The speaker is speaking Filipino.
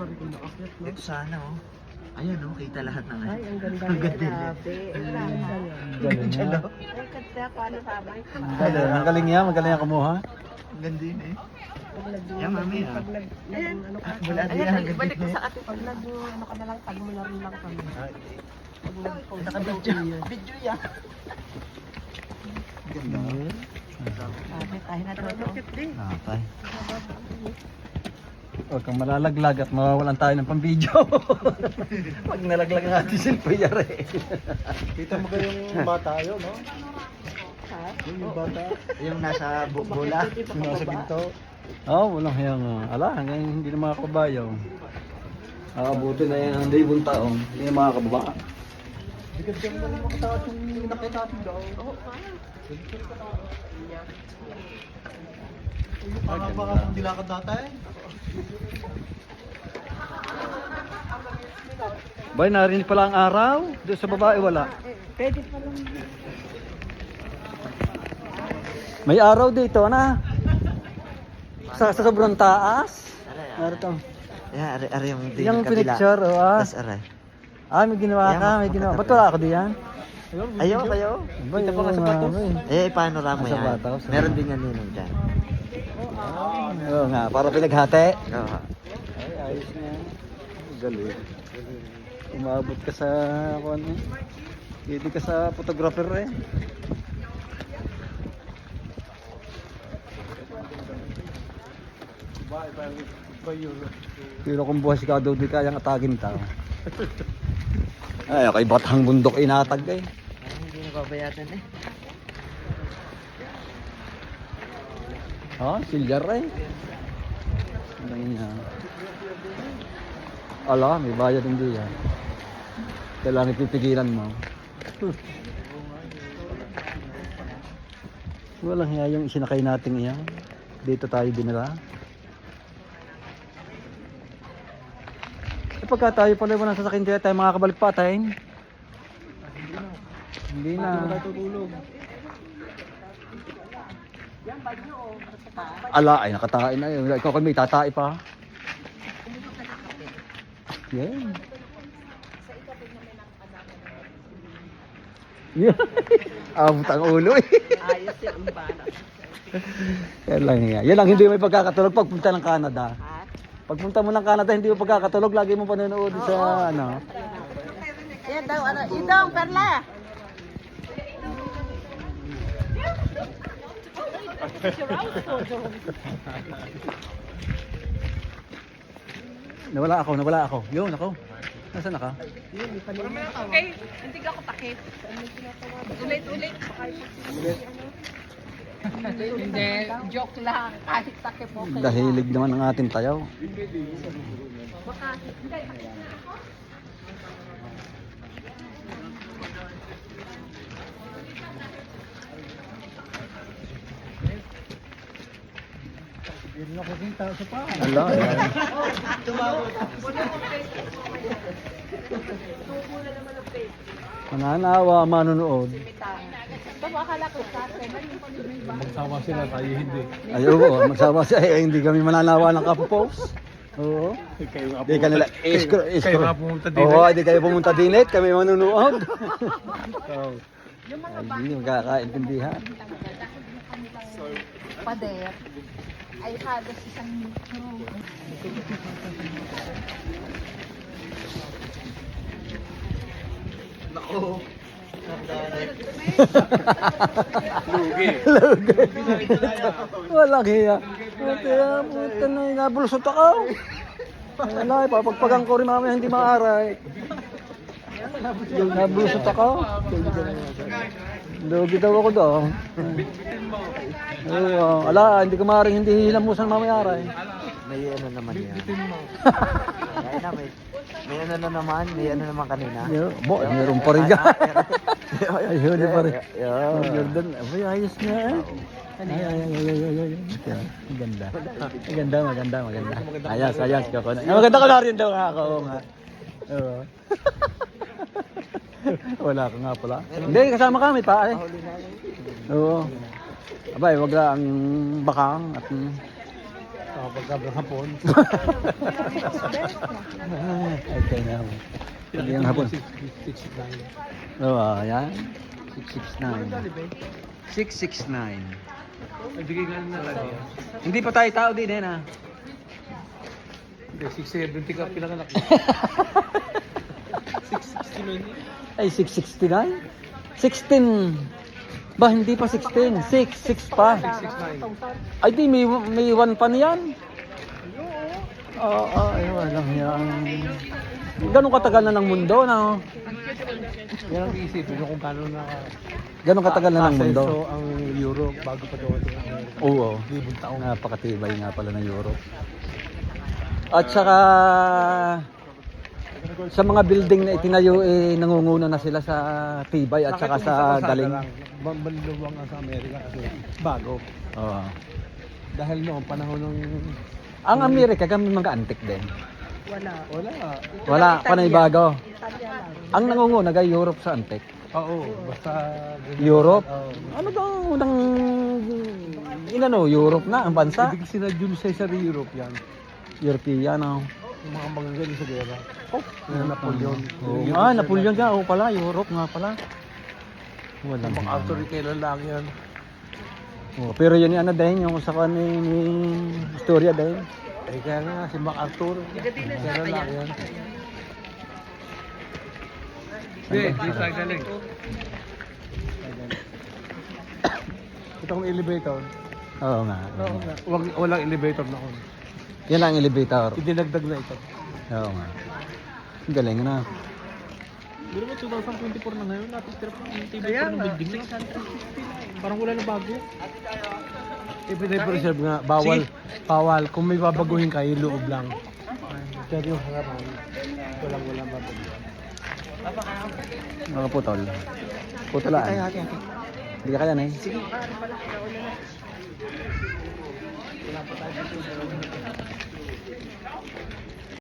Sorry kung nakakyat, no? Ito sana oh. Ayan oh, kita lahat ng Ay, ang ganda Ang niya. ganda niya. Grabe. Ang ganda niya. Galing niya. Ay, ganda. Paano sabi? Magaling niya, magaling niya kumuha. Ang ganda yun eh. Pag nag- Yan, mami, ah. Pag nag- ano ka? Wala din Ayan, ang ganda balik ko niya. sa atin. Pag nag, ano ka na lang, tag mo na rin lang kami. Pag nag-post. Naka-video. Video yan. Ganda. Sabi, tayo na ito. Okay. Huwag kang malalaglag at mawawalan tayo ng pang-video. Pag nalaglag ang ating cellphone, yari. Kita mo kayong bata yun, no? Ha? Yung bata, Yung nasa bola. yung nasa ginto. Oo, walang hiyang. Ala, hanggang hindi na mga kabayo. Aabuti na yan ang libong taong. Hindi na mga kababa. Hindi ka dyan mo rin makataas yung nakita natin daw. Oo, paano? Parang baka kung dilakad natin. Bay, narinig pala ang araw. Doon sa babae wala. Pwede pa lang. May araw dito, na. Sa sobrang taas. Narito. Yan, ari yung din Yung pinicture, Tapos aray. May ginawa ka, may ginawa. Ba't wala ako diyan? Ayaw, kayo. Kita pa nga sa batos. Eh, panorama Sa yan. batos. Meron din yan ninong dyan. Oo nga, para pinaghati. Oo. Ay, ayos na yan. Galing. Umabot ka sa, ano, hindi ka sa photographer eh. Pero kung buhay si Kado, di kayang atagin tao. Ay, kay Batang Bundok inatag eh. Ay, hindi na babayatan eh. Silyar eh. Ano niya? Ala, may bayad hindi yan. Kailangan ipipigilan mo. Walang hiya yung isinakay natin iyan. Dito tayo dinala. Pagka tayo pala walang sasakyan kaya tayo makakabalik pa tayo. Hindi na. Tutulog. Ala, ay nakatain na yun. Ikaw kami, tatai pa. Yeah. Yeah. Abot ang ulo eh. Ayos yan ang bala. Yan lang yan. Yan lang hindi may pagkakatulog pagpunta ng Canada. Ha? Pagpunta mo ng Canada hindi mo pagkakatulog, lagi mo panonood sa ano. Yan daw, ano? Idong, perla! Nawala ako. Yun ako. Nasaan ka? Okay, hindi ka ako takip. Ulit. Hindi, joke lang. Kahit takip mo. Dahilig naman ang ating tayaw. Baka, hindi, takip na ako. Hindi na kusinta sa pa. Ala, ayan. Mananawa, manonood. Tapos akala ko sa akin, Magsama sila, tayo hindi. Ay, oo, magsama siya. Hindi kami mananawa ng kapopos. Oo. Kayo nga Hindi kanila. Kayo nga pumunta din. Oo, hindi kayo pumunta din. Kami manunood. Hindi magkakaintindihan. pader ay halos isang metro. Nako. Lugi. Walang hiya. Puta na, nabulsot ako. Wala, papagpagang ko rin mamaya hindi maaray. Nabulsot ako. Lugi daw ako doon. Ala, hindi ko maaaring hindi hilamusan mamaya aray. May ano naman yan. Ay na, may ano na naman, may ano naman kanina. Meron pa rin ka. Ayun pa rin. Yeah. Jordan, ay ayos na eh. Ay. Ang ganda. Maganda. Ayos. Maganda ka na rin daw nga ako. Oo nga. Oo. Wala ka nga pala. Hindi, kasama kami pa eh. Oo. Abay, wag lang ang bakang at Pagkabang hapon. Okay na. Hindi yung hapon. 669. Oo, yan. 669. 669. Ay, bigay nga na lang. Hindi pa tayo tao din eh na. Hindi, 670 ka pinanganak. 669. Ay, 669? 16. Ba, hindi pa 16. 6 pa. 669. Ay, di, may 1 pa niyan. Oo, ay, walang yan. Ganun katagal na ng mundo, no? Yan ang iisipin ko kung paano Ganun katagal na ng mundo. So, ang Europe bago pa dumating ang Amerika. Oo. Libong taong. Napakatibay nga pala ng Europe. At saka sa mga building na itinayo nangunguna na sila sa tibay at saka sa galing. Banluwang sa Amerika kasi bago. Oo. Dahil noong panahon ng... Ang Amerika kami mga antik din. Wala. Wala, panay bago. Ang nangunguna kay Europe sa antik. Oo, basta... Europe? Oo. Ano bang unang Europe na ang bansa? Ibig sila Jules Caesar Europe yan. European, oh. Yung mga manggagaling sa gera. Oh, Napoleon. Oh. Napoleon nga, oh pala, Europe nga pala. Wala Mga nga. authority kailan lang yan. Oh, pero yun yung ano din, yung sa ni istorya din. Eh kaya nga, si MacArthur. Kailan lang yan. Hindi, di sa galing. Ito ang elevator. Oo nga. Walang elevator na ako. Yan ang elevator. Idinagdag na ito. Oo nga. Ang galing na. Pero mo 2024 na ngayon, natitira pa yung TV ng building na. Parang wala na bago. I-preserve nga, bawal. Bawal. Kung may babaguhin ka, yung loob lang. Pero yung harapan, walang babaguhin. Mga putol. Putulaan. Hindi ka kaya na eh. Sige.